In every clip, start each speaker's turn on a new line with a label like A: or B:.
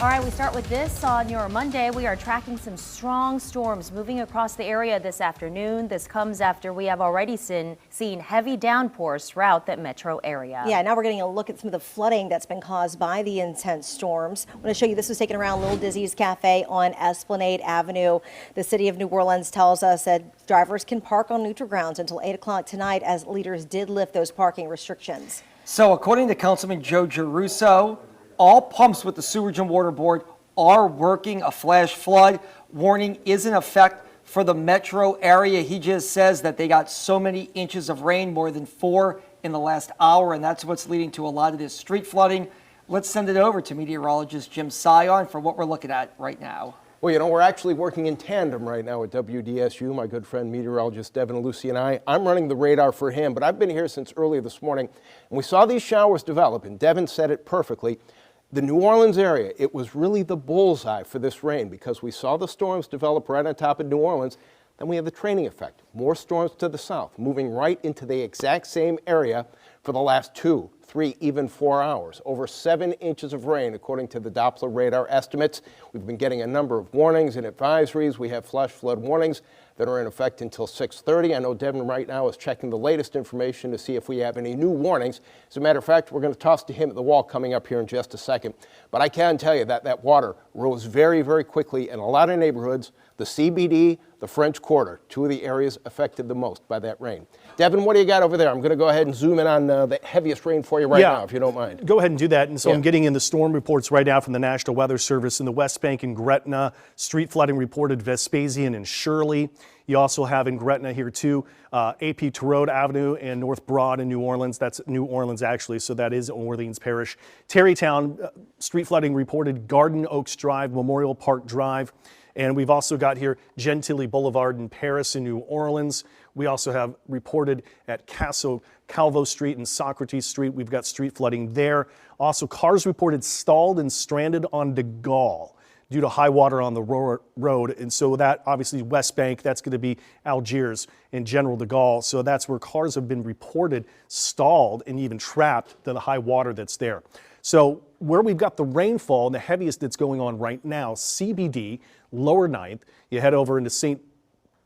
A: All right, we start with this on your Monday. We are tracking some strong storms moving across the area this afternoon. This comes after we have already seen heavy downpours throughout the metro area.
B: Yeah, now we're getting a look at some of the flooding that's been caused by the intense storms. I want to show you this was taken around Little Dizzy's Cafe on Esplanade Avenue. The city of New Orleans tells us that drivers can park on neutral grounds until 8 o'clock tonight, as leaders did lift those parking restrictions.
C: So according to Councilman Joe Giarrusso, all pumps with the Sewerage and Water Board are working. A flash flood warning is in effect for the metro area. He just says that they got so many inches of rain, more than 4 in the last hour, and that's what's leading to a lot of this street flooding. Let's send it over to meteorologist Jim Sion for what we're looking at right now.
D: Well, you know, we're actually working in tandem right now at WDSU. My good friend meteorologist Devin Lucy and I'm running the radar for him, but I've been here since early this morning, and we saw these showers develop, and Devin said it perfectly. The New Orleans area, it was really the bullseye for this rain because we saw the storms develop right on top of New Orleans. Then we have the training effect. More storms to the south, moving right into the exact same area for the last 2, 3, even 4 hours. Over 7 inches of rain, according to the Doppler radar estimates. We've been getting a number of warnings and advisories. We have flash flood warnings that are in effect until 6:30. I know Devin right now is checking the latest information to see if we have any new warnings. As a matter of fact, we're going to toss to him at the wall coming up here in just a second. But I can tell you that that water rose very, very quickly in a lot of neighborhoods. The CBD, the French Quarter, 2 of the areas affected the most by that rain. Devin, what do you got over there? I'm going to go ahead and zoom in on the heaviest rain for you right now, if you don't mind.
E: Go ahead and do that. And so I'm getting in the storm reports right now from the National Weather Service in the West Bank and Gretna. Street flooding reported Vespasian and Shirley. You also have in Gretna here too, AP Turod Avenue and North Broad in New Orleans. That's New Orleans actually, so that is Orleans Parish. Tarrytown, street flooding reported Garden Oaks Drive, Memorial Park Drive. And we've also got here Gentilly Boulevard in Paris in New Orleans. We also have reported at Calvo Street and Socrates Street. We've got street flooding there. Also, cars reported stalled and stranded on De Gaulle due to high water on the road. And so that obviously West Bank, that's going to be Algiers and General de Gaulle. So that's where cars have been reported stalled and even trapped to the high water that's there. So where we've got the rainfall and the heaviest that's going on right now, CBD, Lower Ninth, you head over into St.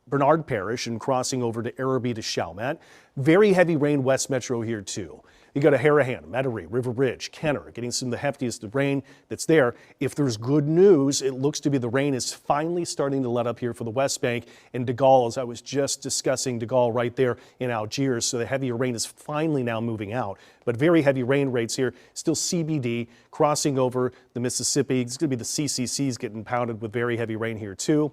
E: Bernard Parish and crossing over to Arabi to Chalmette. Very heavy rain West Metro here too. You go to Harahan, Metairie, River Ridge, Kenner, getting some of the heftiest of rain that's there. If there's good news, it looks to be the rain is finally starting to let up here for the West Bank and De Gaulle, as I was just discussing De Gaulle right there in Algiers. So the heavier rain is finally now moving out. But very heavy rain rates here, still CBD, crossing over the Mississippi. It's going to be the CCCs getting pounded with very heavy rain here too.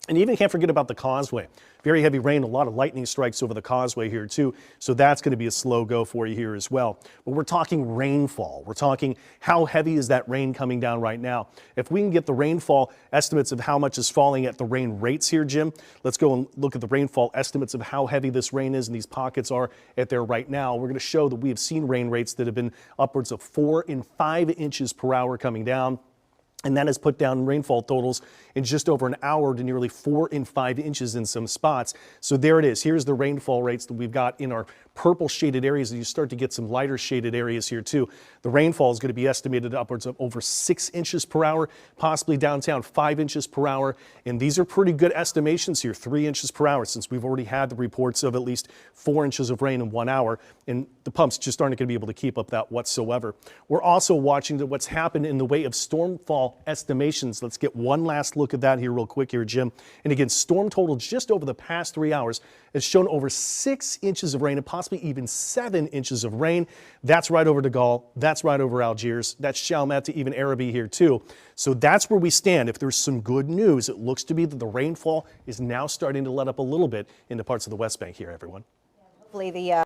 E: And even can't forget about the causeway. Very heavy rain, a lot of lightning strikes over the causeway here too. So that's going to be a slow go for you here as well. But we're talking rainfall. We're talking how heavy is that rain coming down right now. If we can get the rainfall estimates of how much is falling at the rain rates here, Jim, let's go and look at the rainfall estimates of how heavy this rain is and these pockets are at there right now. We're going to show that we have seen rain rates that have been upwards of 4 and 5 inches per hour coming down. And that has put down rainfall totals in just over an hour to nearly 4 and 5 inches in some spots. So there it is. Here's the rainfall rates that we've got in our purple shaded areas. And you start to get some lighter shaded areas here too. The rainfall is going to be estimated upwards of over 6 inches per hour, possibly downtown 5 inches per hour. And these are pretty good estimations here, 3 inches per hour, since we've already had the reports of at least 4 inches of rain in 1 hour. And the pumps just aren't going to be able to keep up that whatsoever. We're also watching what's happened in the way of stormfall estimations. Let's get one last look at that here real quick here, Jim. And again, storm total just over the past 3 hours has shown over 6 inches of rain and possibly even 7 inches of rain. That's right over De Gaulle. That's right over Algiers. That's Chalmette to even Arabi here too. So that's where we stand. If there's some good news, it looks to be that the rainfall is now starting to let up a little bit into parts of the West Bank here, everyone.
B: Hopefully the